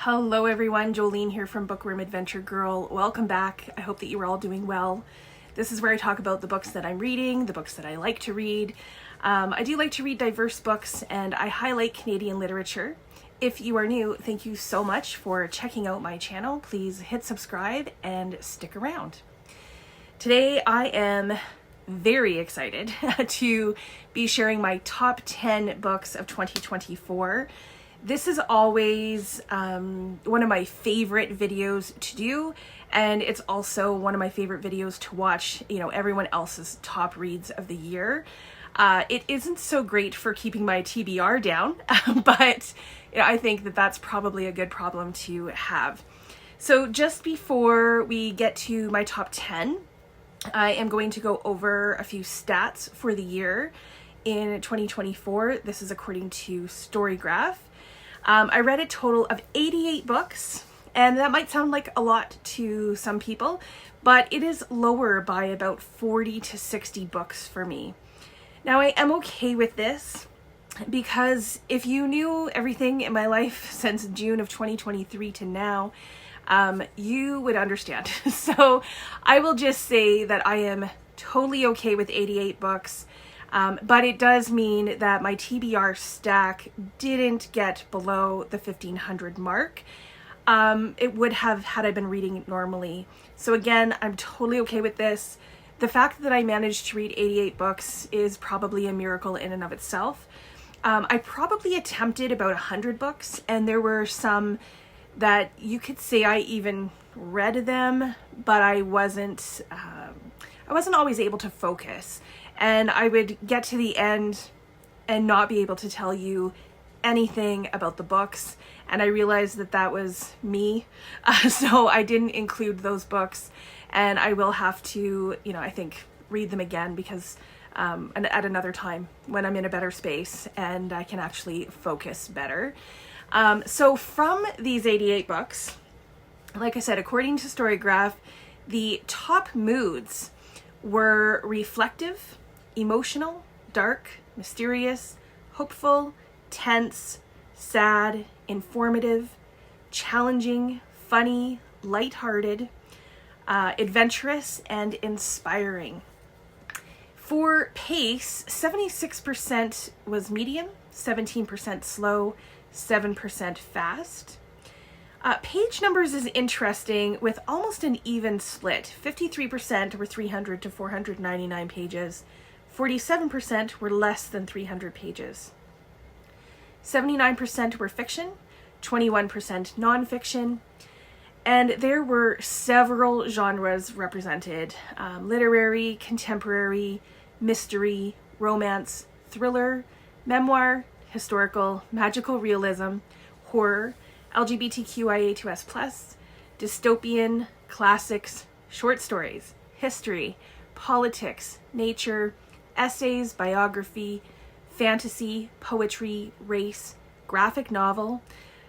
Hello everyone, Jolene here from Bookworm Adventure Girl. Welcome back. I hope that you are all doing well. This is where I talk about the books that I'm reading, the books that I like to read. I do like to read diverse books and I highlight Canadian literature. If you are new, thank you so much for checking out my channel. Please hit subscribe and stick around. Today I am very excited to be sharing my top 10 books of 2024. This is always one of my favorite videos to do, and it's also one of my favorite videos to watch, everyone else's top reads of the year. It isn't so great for keeping my TBR down, but I think that that's probably a good problem to have. So just before we get to my top 10, I am going to go over a few stats for the year in 2024. This is according to Storygraph. I read a total of 88 books, and that might sound like a lot to some people, but it is lower by about 40 to 60 books for me. Now, I am okay with this because if you knew everything in my life since June of 2023 to now, you would understand. So I will just say that I am totally okay with 88 books. But it does mean that my TBR stack didn't get below the 1500 mark. It would have had I been reading normally. So again, I'm totally okay with this. The fact that I managed to read 88 books is probably a miracle in and of itself. I probably attempted about 100 books, and there were some that you could say I even read them, but I wasn't always able to focus. And I would get to the end and not be able to tell you anything about the books. And I realized that that was me. So I didn't include those books. And I will have to, I think, read them again because at another time when I'm in a better space and I can actually focus better. So from these 88 books, like I said, according to Storygraph, the top moods were reflective, emotional, dark, mysterious, hopeful, tense, sad, informative, challenging, funny, lighthearted, adventurous, and inspiring. For pace, 76% was medium, 17% slow, 7% fast. Page numbers is interesting with almost an even split. 53% were 300 to 499 pages. 47% were less than 300 pages. 79% were fiction, 21% nonfiction, and there were several genres represented. Literary, contemporary, mystery, romance, thriller, memoir, historical, magical realism, horror, LGBTQIA2S+, dystopian, classics, short stories, history, politics, nature, essays, biography, fantasy, poetry, race, graphic novel,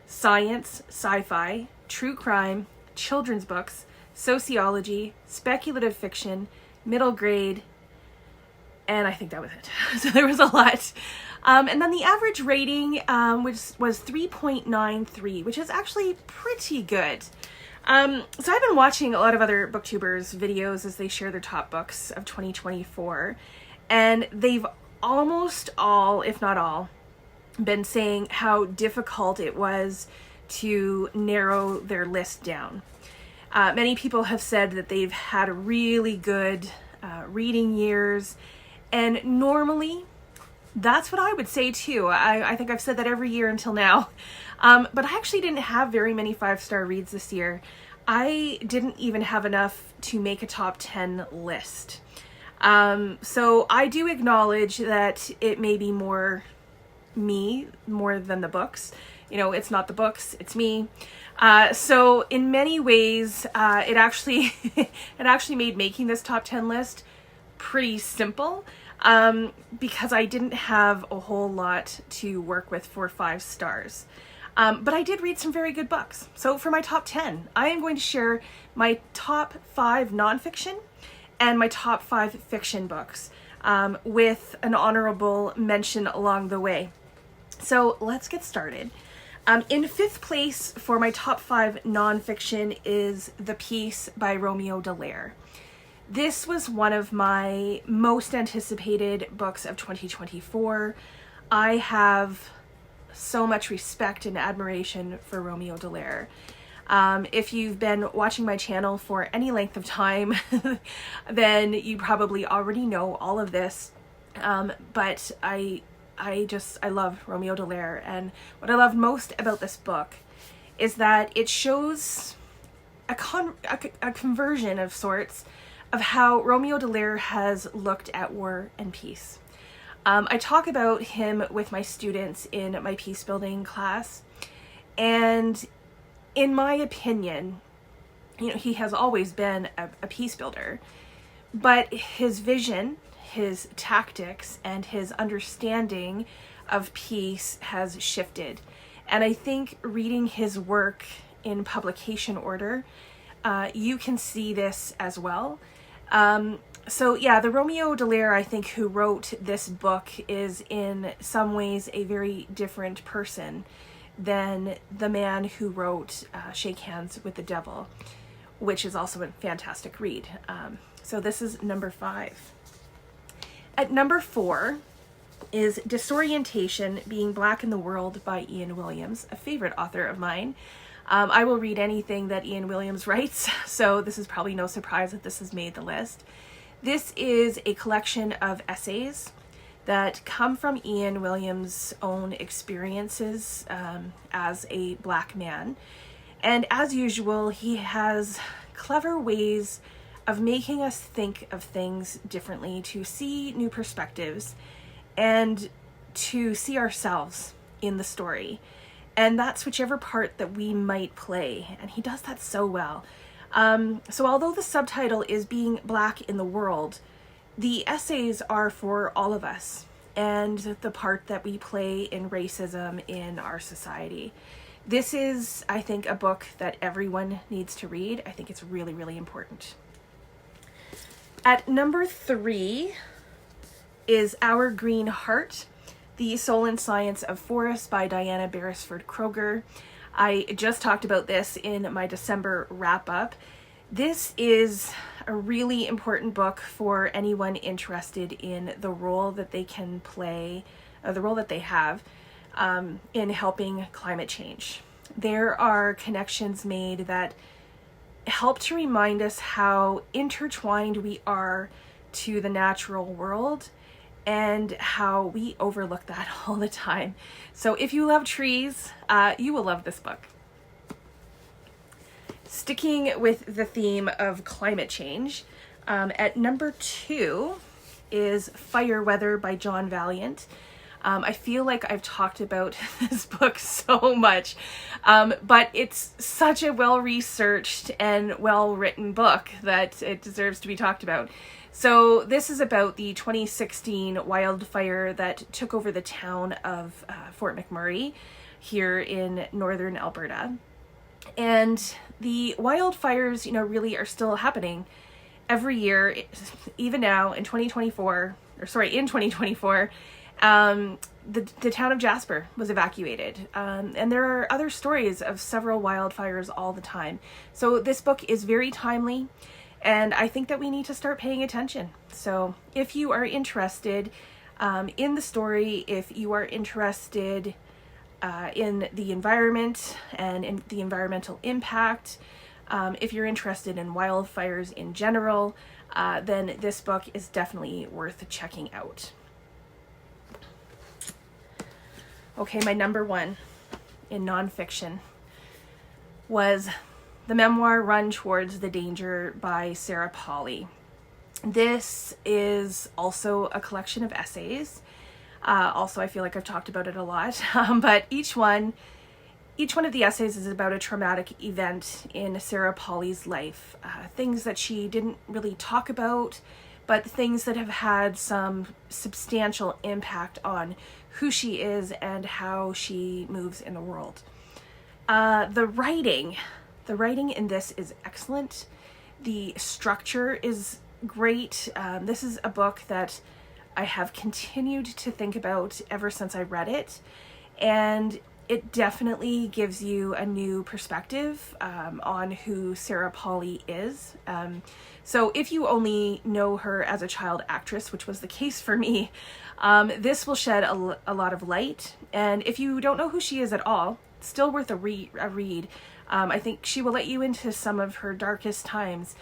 science, sci-fi, true crime, children's books, sociology, speculative fiction, middle grade, and I think that was it. So there was a lot. And then the average rating was 3.93, which is actually pretty good. So I've been watching a lot of other booktubers videos as they share their top books of 2024, and they've almost all, if not all, been saying how difficult it was to narrow their list down. Many people have said that they've had really good reading years, and normally that's what I would say too. I think I've said that every year until now. But I actually didn't have very many 5-star reads this year. I didn't even have enough to make a top 10 list. So I do acknowledge that it may be more me more than the books. It's not the books, it's me. So in many ways, it actually made making this top 10 list pretty simple. Because I didn't have a whole lot to work with for 5 stars. But I did read some very good books. So for my top 10, I am going to share my top 5 nonfiction and my top 5 fiction books with an honorable mention along the way. So let's get started. In fifth place for my top 5 nonfiction is The Peace by Romeo Dallaire. This was one of my most anticipated books of 2024. I have so much respect and admiration for Romeo Dallaire. If you've been watching my channel for any length of time, then you probably already know all of this. But I love Romeo Dallaire, and what I love most about this book is that it shows a conversion of sorts of how Romeo Dallaire has looked at war and peace. I talk about him with my students in my peace building class, and in my opinion, he has always been a peace builder, but his vision, his tactics, and his understanding of peace has shifted. And I think reading his work in publication order, you can see this as well. So yeah, the Romeo Dallaire, I think, who wrote this book is in some ways a very different person than the man who wrote Shake Hands with the Devil, which is also a fantastic read. So this is number 5. At number 4 is Disorientation, Being Black in the World by Ian Williams, a favorite author of mine. I will read anything that Ian Williams writes, so this is probably no surprise that this has made the list. This is a collection of essays that come from Ian Williams' own experiences as a Black man. And as usual, he has clever ways of making us think of things differently, to see new perspectives, and to see ourselves in the story. And that's whichever part that we might play. And he does that so well. So although the subtitle is Being Black in the World, the essays are for all of us and the part that we play in racism in our society. This is, I think, a book that everyone needs to read. I think it's really, really important. At number 3 is Our Green Heart, The Soul and Science of Forests by Diana Beresford-Kroeger. I just talked about this in my December wrap-up. This is a really important book for anyone interested in the role that they can play, the role that they have in helping climate change. There are connections made that help to remind us how intertwined we are to the natural world and how we overlook that all the time. So if you love trees, you will love this book. Sticking with the theme of climate change, at number 2 is Fireweather by John Vaillant. I feel like I've talked about this book so much, but it's such a well-researched and well-written book that it deserves to be talked about. So this is about the 2016 wildfire that took over the town of Fort McMurray here in northern Alberta. And the wildfires, really are still happening every year, even now in 2024, the town of Jasper was evacuated. And there are other stories of several wildfires all the time. So this book is very timely, and I think that we need to start paying attention. So if you are interested in the story, if you are interested in the environment and in the environmental impact, if you're interested in wildfires in general, then this book is definitely worth checking out. Okay, my number 1 in nonfiction was the memoir Run Towards the Danger by Sarah Polley. This is also a collection of essays. Also, I feel like I've talked about it a lot, but each one of the essays is about a traumatic event in Sarah Polley's life. Things that she didn't really talk about, but things that have had some substantial impact on who she is and how she moves in the world. The writing in this is excellent. The structure is great. This is a book that I have continued to think about ever since I read it. And it definitely gives you a new perspective on who Sarah Polley is. So if you only know her as a child actress, which was the case for me, this will shed a lot of light. And if you don't know who she is at all, still worth a read. I think she will let you into some of her darkest times.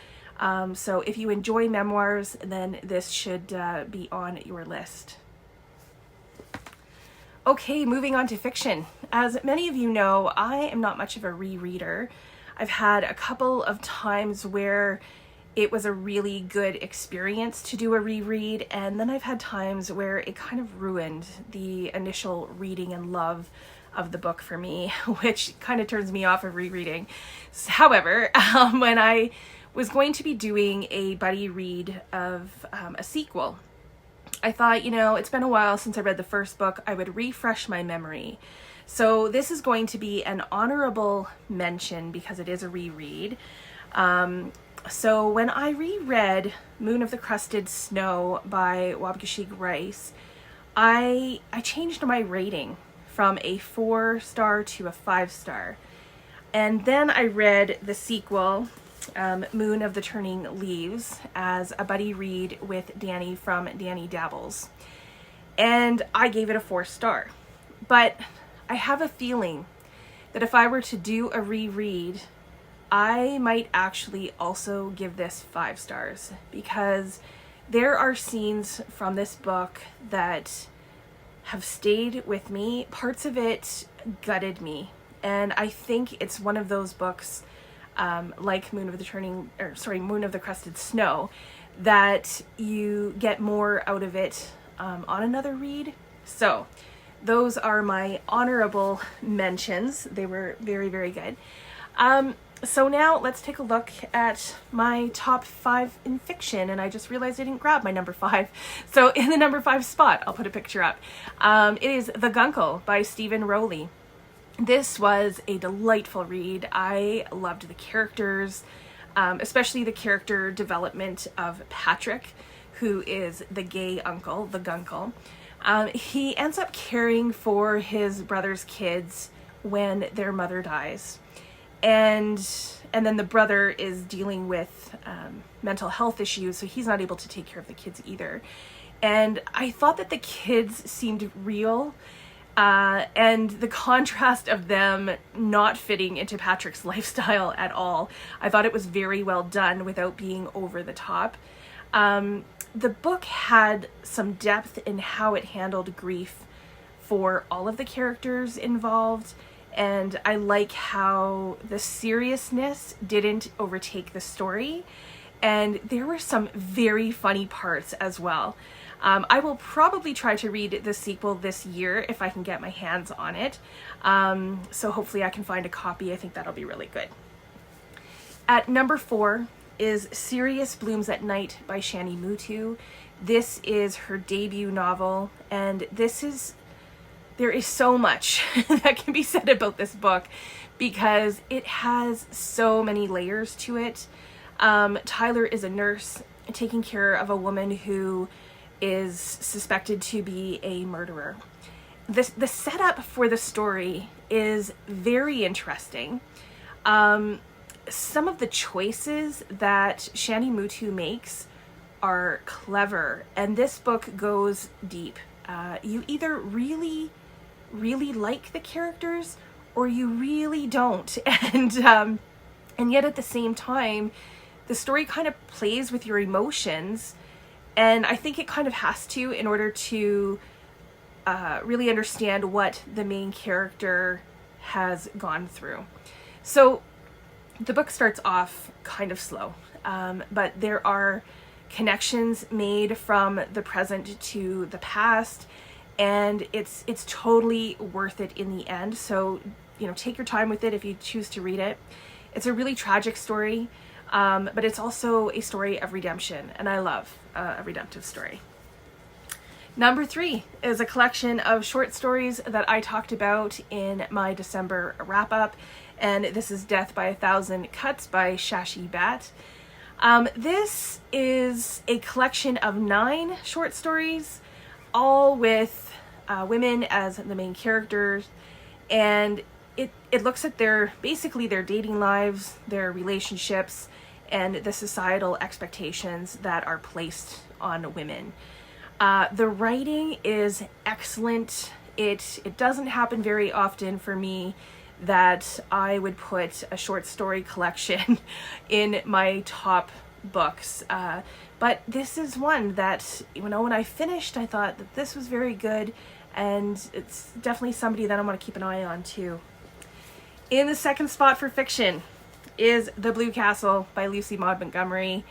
So if you enjoy memoirs, then this should be on your list. Okay, moving on to fiction. As many of you know, I am not much of a rereader. I've had a couple of times where it was a really good experience to do a reread, and then I've had times where it kind of ruined the initial reading and love of the book for me, which kind of turns me off of rereading. However, when I was going to be doing a buddy read of a sequel, I thought, it's been a while since I read the first book. I would refresh my memory. So this is going to be an honorable mention because it is a reread. So when I reread Moon of the Crusted Snow by Waubgeshig, I changed my rating from a 4-star to a 5-star. And then I read the sequel, Moon of the Turning Leaves, as a buddy read with Danni from Danni Dabbles. And I gave it a 4-star. But I have a feeling that if I were to do a reread, I might actually also give this 5 stars, because there are scenes from this book that have stayed with me. Parts of it gutted me. And I think it's one of those books, like Moon of the Crusted Snow, that you get more out of it on another read. So those are my honorable mentions. They were very, very good. So now let's take a look at my top 5 in fiction, and I just realized I didn't grab my number 5. So in the number 5 spot, I'll put a picture up. It is The Guncle by Stephen Rowley. This was a delightful read. I loved the characters, especially the character development of Patrick, who is the gay uncle, the Guncle. He ends up caring for his brother's kids when their mother dies. And then the brother is dealing with mental health issues, so he's not able to take care of the kids either. And I thought that the kids seemed real, and the contrast of them not fitting into Patrick's lifestyle at all. I thought it was very well done without being over the top. The book had some depth in how it handled grief for all of the characters involved. And I like how the seriousness didn't overtake the story. And there were some very funny parts as well. I will probably try to read the sequel this year if I can get my hands on it. So hopefully I can find a copy. I think that'll be really good. At number 4 is Cereus Blooms at Night by Shani Mootoo. This is her debut novel, and there is so much that can be said about this book because it has so many layers to it. Tyler is a nurse taking care of a woman who is suspected to be a murderer. The setup for the story is very interesting. Some of the choices that Shani Mootoo makes are clever, and this book goes deep. You either really like the characters or you really don't, and yet at the same time the story kind of plays with your emotions, and I think it kind of has to in order to really understand what the main character has gone through. So the book starts off kind of slow, but there are connections made from the present to the past, and it's totally worth it in the end. So, take your time with it if you choose to read it. It's a really tragic story, but it's also a story of redemption, and I love a redemptive story. Number 3 is a collection of short stories that I talked about in my December wrap-up, and this is Death by a Thousand Cuts by Shashi Bhat. This is a collection of 9 short stories, all with women as the main characters, and it looks at basically their dating lives, their relationships, and the societal expectations that are placed on women. The writing is excellent. It doesn't happen very often for me that I would put a short story collection in my top books. But this is one that, when I finished, I thought that this was very good, and it's definitely somebody that I want to keep an eye on too. In the second spot for fiction is The Blue Castle by Lucy Maud Montgomery.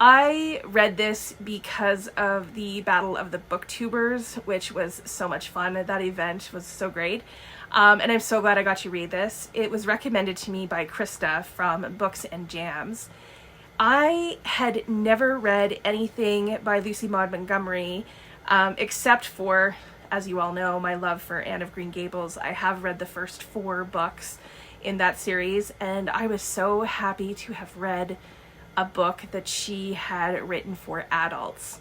I read this because of the Battle of the Booktubers, which was so much fun. That event was so great. And I'm so glad I got to read this. It was recommended to me by Krista from Books and Jams. I had never read anything by Lucy Maud Montgomery, except for, as you all know, my love for Anne of Green Gables. I have read the first 4 books in that series, and I was so happy to have read a book that she had written for adults.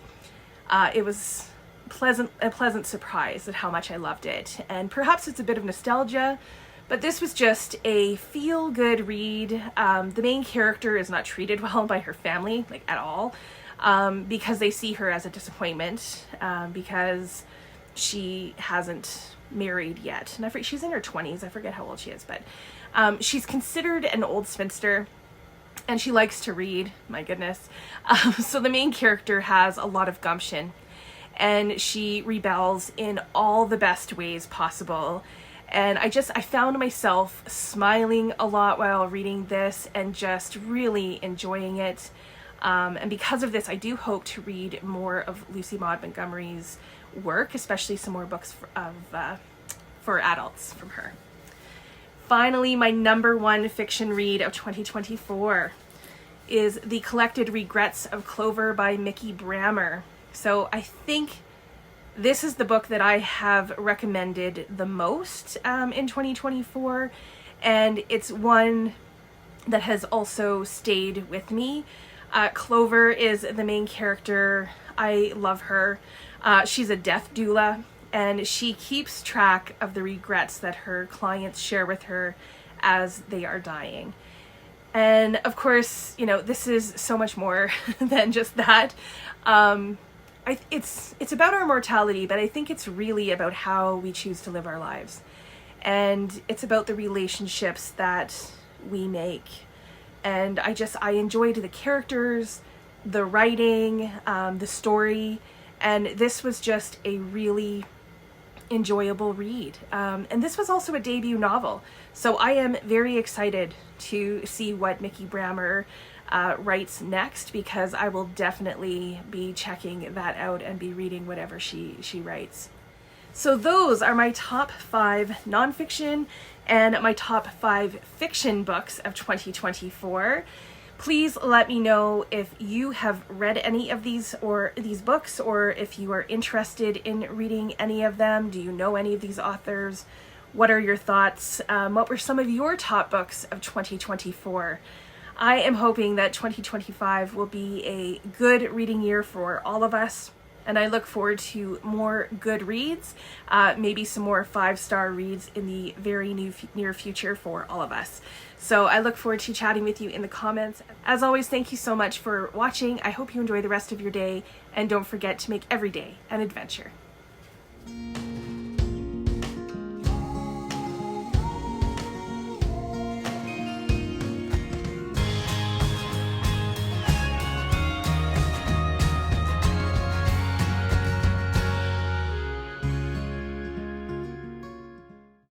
It was a pleasant surprise at how much I loved it, and perhaps it's a bit of nostalgia, but this was just a feel-good read. The main character is not treated well by her family, like at all, because they see her as a disappointment, because she hasn't married yet. And she's in her 20s, I forget how old she is, but she's considered an old spinster, and she likes to read, my goodness. So the main character has a lot of gumption, and she rebels in all the best ways possible. And I found myself smiling a lot while reading this and just really enjoying it. And because of this, I do hope to read more of Lucy Maud Montgomery's work, especially some more books for adults from her. Finally, my number 1 fiction read of 2024 is The Collected Regrets of Clover by Mikki Brammer. So I think this is the book that I have recommended the most in 2024, and it's one that has also stayed with me. Clover is the main character. I love her. She's a death doula, and she keeps track of the regrets that her clients share with her as they are dying. And of course, this is so much more than just that. It's about our mortality, but I think it's really about how we choose to live our lives. And it's about the relationships that we make. And I enjoyed the characters, the writing, the story, and this was just a really enjoyable read. And this was also a debut novel, so I am very excited to see what Mikki Brammer writes next, because I will definitely be checking that out and be reading whatever she writes. So those are my top 5 nonfiction and my top 5 fiction books of 2024. Please let me know if you have read any of these books, or if you are interested in reading any of them. Do you know any of these authors? What are your thoughts? What were some of your top books of 2024? I am hoping that 2025 will be a good reading year for all of us, and I look forward to more good reads, maybe some more 5-star reads in the very near future for all of us. So I look forward to chatting with you in the comments. As always, thank you so much for watching. I hope you enjoy the rest of your day, and don't forget to make every day an adventure.